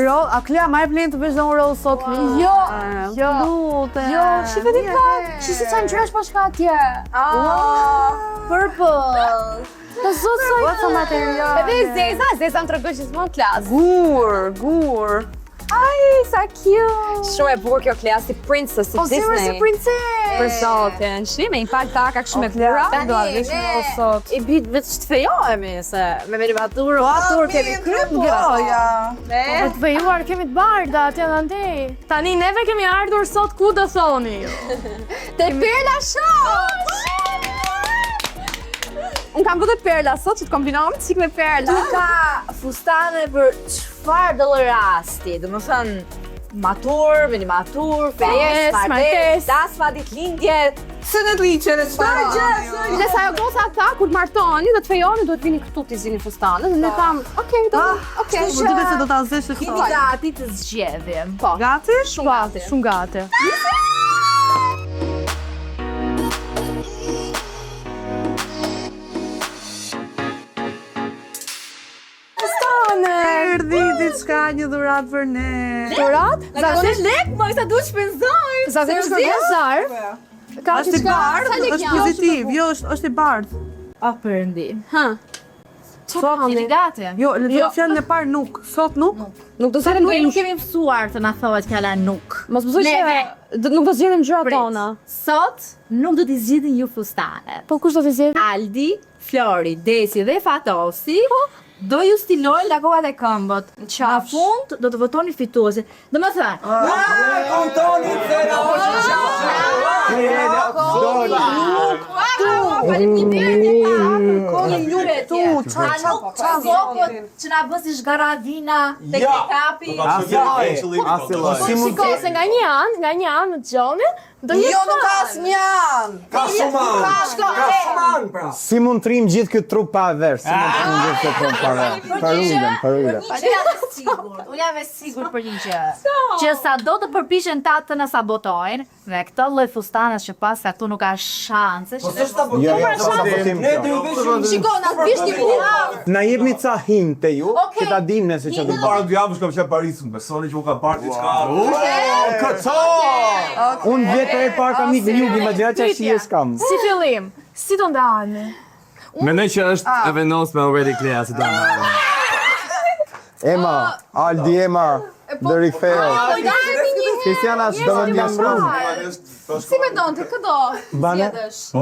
Ro, a Klea marrë plenë të bësh dhe unë rollë sot? Jo, Lutem. jo, shive di ka, shisi ca ngjyrash bashka atje. Purple. Të zot sa Sa material. Edhe Zeza më tregoj që s'mon klas. Gur. Ai, sa cute. Shumë e bukur kjo Klea si princess si Disney. Si princesë. Për zotin, shime, i falë taka kështu me kura. Do a vesh me sot. I bit vetë që të fejohemi, se me merivatur, kemi kryp Ja. Me Të vejuar kemi të bardha atje dhe ndej. Tani neve kemi ardhur sot ku do thoni ju. Te Perla Show! Unë kam vëtë Perla sot që të kombinohem qik me Perla. Tu ka fustane për çfarë do lloj rasti, do më thënë matur, minimatur, fejes, martes, dasma, ditëlindje. Se në të liqen e qëta. Dhe sa jo goca tha, kur të martoni dhe të fejoni, duhet vini këtu t'i zini fustanet. Dhe ne tham, okej, Më duket se do ta zesh Jemi këto. gati të zgjedhim. Po. Gati? Shumë gati. Shumë gati. Erdhi diçka një dhuratë për ne. Dhurat? Zakonisht lek, më sa duhet shpenzoj. Zakonisht kërkon zarf. Ka Është i bardhë, është pozitiv, jo është i bardhë. A përndi. Ha. Sot jeni gati? Jo, le të fjalën e parë nuk, sot nuk. Nuk do zgjedhim Nuk kemi mësuar të na thuhet fjala nuk. Mos mësoj që nuk do zgjedhim gjërat tona. Sot nuk do t'i zgjidhin ju fustanet. Po kush do t'i zgjedhë? Aldi, Flori, Desi dhe Fatosi do ju stilojnë lagohat e këmbët. Në fund do të votoni fituesin. Do më thënë, që na bësi zgaradina tek kapi. Shiko, se nga një anë në Gjoni, do një Jo, nuk ka asnjë anë. Ka shumë pra. Si mund trim gjithë këtë trup pa ver? Si mund trim gjithë këtë trup pa ver? Parulem. Unë jam e sigurt për një gjë. Që sa do të përpiqen ta të na sabotojnë, dhe këto lloj fustanesh që pas këtu nuk ka shanse. Shiko, na bish një punë. Na jepni ca hinte ju, që ta dim nëse çfarë do bëjmë. Para 2 javësh kam qenë Parisun, besoni që u ka parë diçka. Unë vjetë e parë kam ikë në jug, imagjina që shijes kam. Si fillim, si do ndaheni? Mendoj që është e vendosme already Klea si do ndahemi. Ema, Aldi Ema, do riktheo. Kristiana, do më mlem rrugë. Si me donë, të këdo Bane,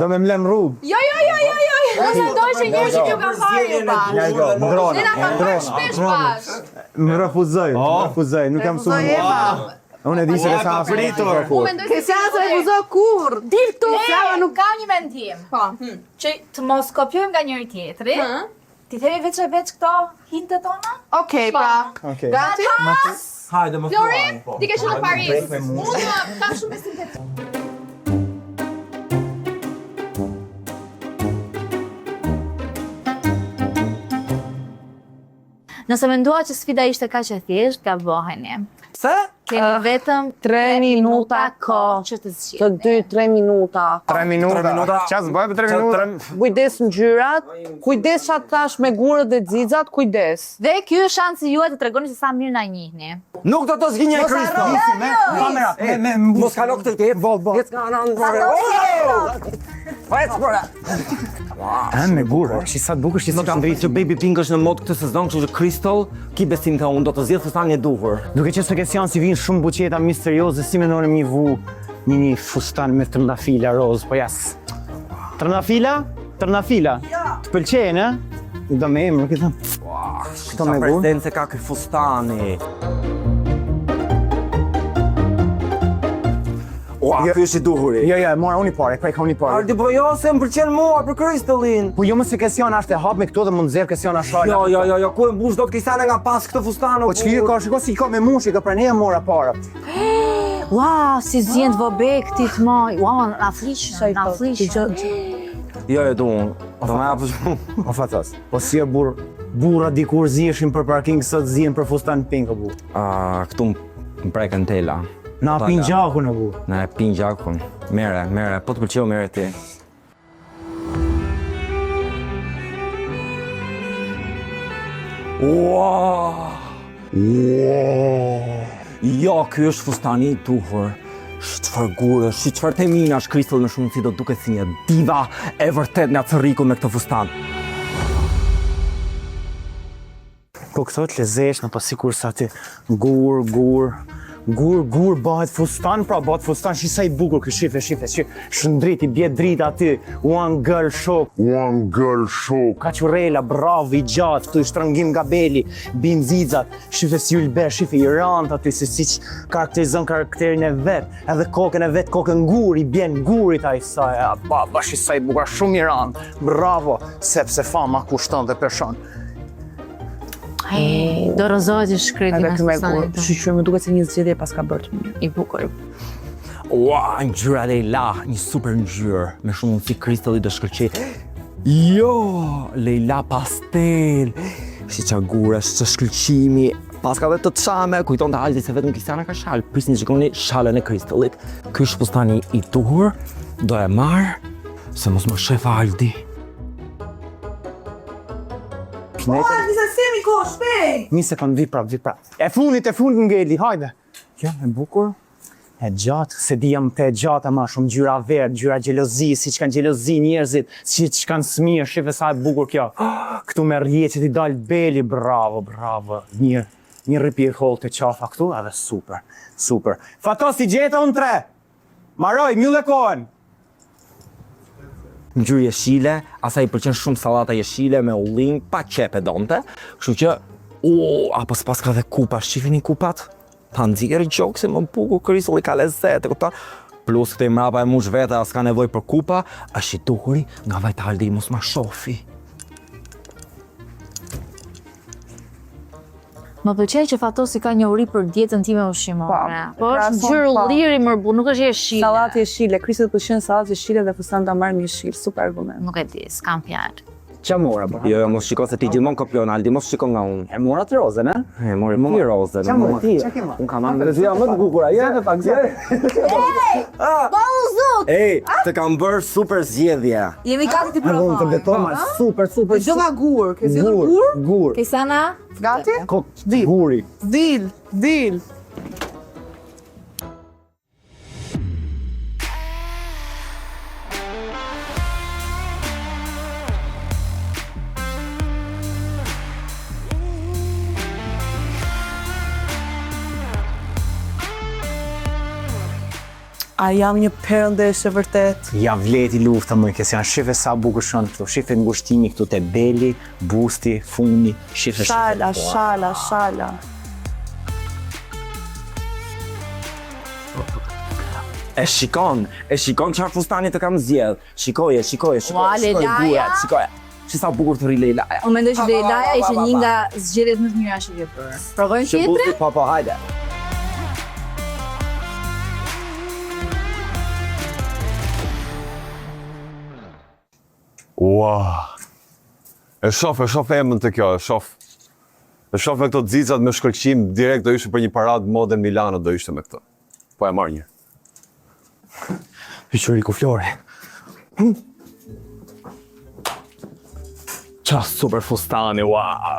do më mlem rrugë. Jo. Unë mendoj që njerëz që ju kanë parë ju pa. Ja, do, Ne ndrona. na kanë parë shpesh bash. Më refuzoj, nuk jam shumë. Unë e di se ka fritur. Kristiana Se refuzoj kur. Dil këtu. Flava nuk ka një mendim. Po. Që të mos kopjojmë nga njëri tjetri. Ti themi veç e veç këto hintet tona? Okej, pra. Okej. Gati? Hajde më Flori, thuaj. ti ke qenë në Paris. Unë kam shumë besim te ty. Nëse mendua që sfida ishte kaq e thjeshtë, gaboheni. Se? Keni vetëm 3 minuta kohë që të Të zgjidhni. 2-3 minuta. 3 minuta. Çfarë bëj për 3 minuta? Kujdes ngjyrat, kujdes çfarë thash me gurët dhe xixat, kujdes. Dhe ky është shansi juaj të tregoni se sa mirë na njihni. Nuk do të zgjinjë Kristo. Kamera. Mos kalo këtë të Vol. Ec nga anë. Vajt bora. Me gurë, shi sa të bukur, shi sa Nuk kam dritë që baby pink është në mod këtë sezon, kështu që Crystal, ki besim ka unë do të zjedhë fustanin e duhur. Duke që se kësë janë si vinë shumë buqeta misterioze, si me ndonim një vu, një fustan me trëndafila rozë, po jas. Trëndafila? Të pëlqenë, e? Do me emër, këtë Këto me gurë? Presidence ka kë fustani. Ua, ky është i duhuri. Jo, mora unë i pare, ka unë i pare. Ardi, po jo, se më pëlqen mua për Crystalin. Po jo më se kësë janë ashtë e hap me këto dhe mund zerë kësë janë ashtë. Jo, ku e mbush do të Kristane nga pas këtë fustanë. Po që kjo ka shiko si ka me mushi, ka për neja mora para. Ua, si zjen të vobek ti të maj. Ua, na flish. Jo, du unë. Do me apë shumë. O fatas, po si e burra dikur ziheshin për parking sot zihen për fustan pink o bu. Këtu më preken tela. Na pin gjakun o bu. Na e pin gjakun. Mere, po të pëlqeu mere ti. Wow! Jo, ky është fustani i tuhur. Çfarë gure, çfarë teminash Crystal me shumë si do duket si një diva e vërtet nga Cërriku me këtë fustan. Po këto të lezeshme, po sikur sa ti gur bëhet fustan, pra bëhet fustan, shi sa i bukur kë shife, shëndrit i bje drita aty, one girl show. Kaqurela, bravo, i gjatë, këtu i shtrëngim nga beli, binzizat, shife si ulber, shife i rant aty, se si që karakterizon karakterin e vetë, edhe kokën e vetë, kokën gur, i bjen gurit a i saj, shi sa i bukur, shumë i rant, bravo, sepse fama kushton dhe person. Do rozojt i shkreti me fustanit. Shqyqyr më duket se një zgjedhje pas ka bërë të mirë. I bukur. Ua, ngjyra Leila, një super ngjyrë, me shumë si Crystal i do shkëlqej. Jo, Leila pastel, si qa gura, që shkëlqimi, pas ka dhe të çame, kujton të Aldi se vetëm Kristiana ka shal, prisni shikoni shalën e Crystalit. Ky është fustani i tuhur, do e marr, se mos më shef Aldi. Një sekund, vi prap. E funit ngeli, hajde. Kjo, e bukur. E gjatë, se di jam të e gjatë ama shumë gjyra verë, gjyra gjelozi, si që kanë gjelozi njerëzit, si që kanë smirë, shife sa e bukur kjo. Këtu me rje që ti dalë beli, bravo. Një rripi e hol të qafa këtu, edhe super. Fatos, ti gjeta unë 3. Maroj, mjulle kohën. Ngjyrë jeshile, asaj i pëlqen shumë sallata jeshile me ullim, pa qepe donte. Kështu që, apo s'pas ka dhe kupa, shqifini kupat? Ta nxjerrë gjokë se më bukur Crystal i ka lezet, e kupton? Plus këtë i mrapa e mush vete, as ka nevoj për kupa, është i tuhuri nga vajt Aldi mos ma shofi. Më pëlqej që Fatosi ka një uri për dietën time ushqimore. Po është Krahason, ngjyrë po. ulliri më nuk është jeshile. Sallatë jeshile, Crystal pëlqen sallatë jeshile dhe fustan ta marrë jeshil, super argument. Nuk e di, s'kam fjalë. Qa mora, bro? Jo, mos shiko se ti gjithmonë kopion Aldi, mos shiko nga unë. E mora të rozën, e? E mori ti rozën. Qa mora ti? Qa kema? Unë kam angre zia më të bukura, ja. Ej, të kam bërë super zgjedhje. Jemi gati të Unë të provojmë. betoma, super. Do nga gur, ke zgjedhur gur? Gur. Kesana? Gati? Guri. Dil. A jam një perëndesh e vërtet? Ja vleti lufta më kësë janë shife sa bukur shënë këtu, shife ngushtimi këtu te beli, busti, funi, shife. Shala. E shikon çfarë fustani të kam zgjedh. Shikoje. Ua, Leilaja. Shikoje. Që sa bukur të ri Leilaja. Unë mendoj që Leilaja ishte një nga zgjedhjet më të mira që ke bërë. Provojmë tjetër? Po, hajde. Ua. E shof emën të kjo, e shof. E shof me këto xicat me shkëlqim, direkt do ishte për një paradë modën Milano do ishte me këto. Po e marr një. Hyqëriku Flore. Qa super fustani,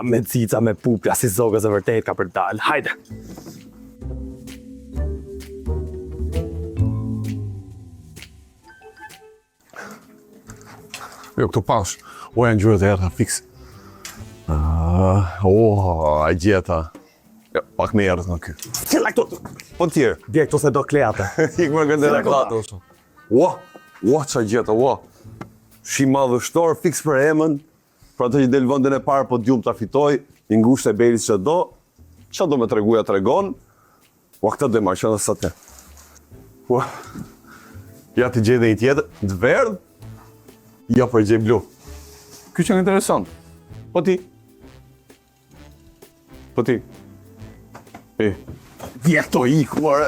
me cica, me pupja, si zogës e vërtet ka për dalë. Hajde. Jo, këtu pash. O, janë ngjyrët e errta fiks. A gjeta. Jo, pak me errët nga ky. Cila këtu? Po tjerë. Dje këtu se do kleate. Ik më gëndë e klatë ose. Qa gjeta, Shi madhështor, fiks për emën, për atë që del vëndin e parë, po djumë ta fitoj, një ngushtë e belit që do, qa do me treguja tregon, këta do e marrë që në sate. Ja ti gjej dhe një tjetër, të verdh, ja për gjej blu. Ky që në interesant. Po ti. Vjeto iku, more.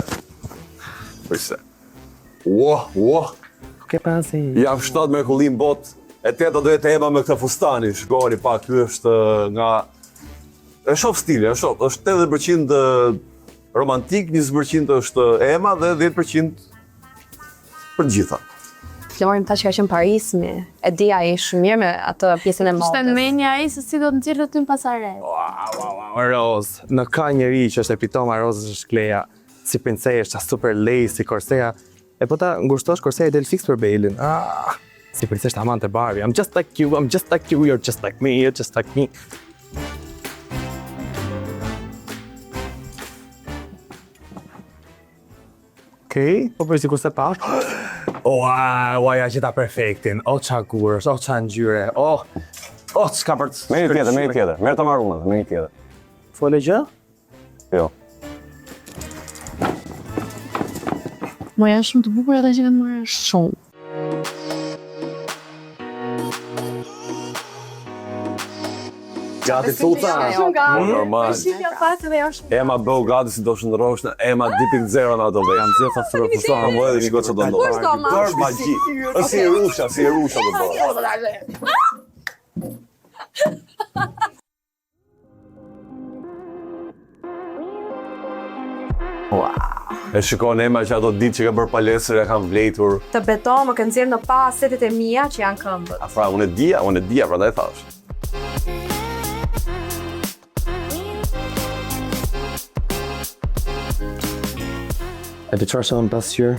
Përse. Ke pasi. Jam 7 me kullim bot, e 8 do jetë ema me këtë fustani, shkoni pak, ky është nga... E shof stili, është 80% romantik, 20% është ema dhe 10% për gjitha. Florin tash ka qenë Paris me e di ai shumë mirë me atë pjesën e Ishte modës. menja ai se si do të nxjerrë ty në pasare. Rose, në ka njëri që është epitoma Rose është Kleja, si princesha, super lacy, Corsair. E po ta ngushtosh Corsair del fix për Belin. Si princesha amante Barbie. I'm just like you, you're just like me, you're just like me. Okej, po përsi kurse pa është. Ja gjitha perfektin. O qa gurës, o qa ngjyre, çka për të... Merri tjetër. Merr të marrë unë, merri tjetër. Fole gjë? Jo. Mo janë shumë të bukur ata që kanë marrë shumë. Gati tuta. Normal. Shifja pas dhe është. Ema bëu gati si do shndrosh në Ema 2.0 në ato vend. Jam gjithë afër fushon, po edhe shikoj çfarë do ndodh. Dorë magji. Është si rusha do bëj. E shikon Ema që ato ditë që ka bërë palestër e kam vlejtur. Të beton më kanë nxjerrë në pa setet e mia që janë këmbët. Afra, unë e dia, prandaj thash. E të qarë shënë pas qërë?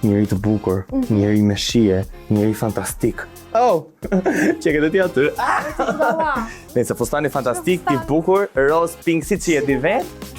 Njëri të bukur, njëri me shije, njëri fantastik. Që këtë ti aty. Nëse fustani fantastik, ti bukur, rose, pink, si që jeti vetë.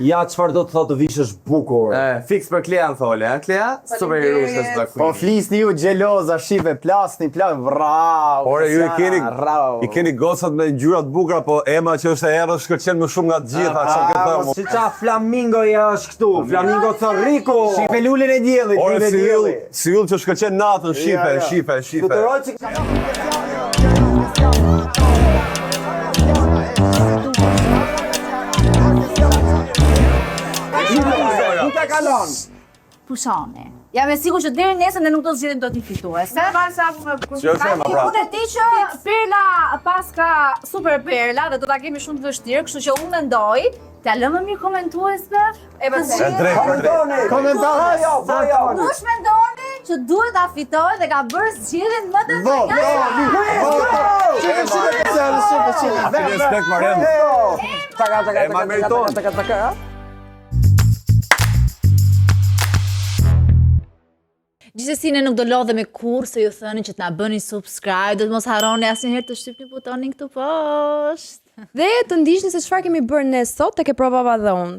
Ja, çfarë do të thotë të vishësh bukur? Fix për Klea në thole, Klea? Super heroes është Black Queen. Po flisni ju gjeloza, shive, plasni, bravo. Ore, ju i keni gocat me ngjyra të bukura, po Ema që është e errët shkëlqen më shumë nga të gjitha, çfarë ke thënë? Si qa flamingoja është këtu, flamingo Torrico. Shive lulin e diellit, Ore, si yll që shkëlqen natën, shife. Futuroj që Nuk e kalon. Pushoni. Jam e sigurt që deri nesër ne nuk do të zgjedhim dot një fituese. Që është Ema pra? Unë e di që Perla pas ka super Perla dhe do ta kemi shumë të vështirë, kështu që unë mendoj t'ja lëmë mirë komentuesve. E drejt. Komentare. Kush mendoni që duhet ta fitojë dhe ka bërë zgjedhjen më të Respekt Marem. Ema meriton. Gjithsesi ne nuk do lodhemi kurrë se ju thënin që t'na bëni subscribe, do të mos harroni asnjëherë të shtypni butonin këtu poshtë. Dhe të ndiqni se çfarë kemi bërë ne sot tek e provava dhe unë.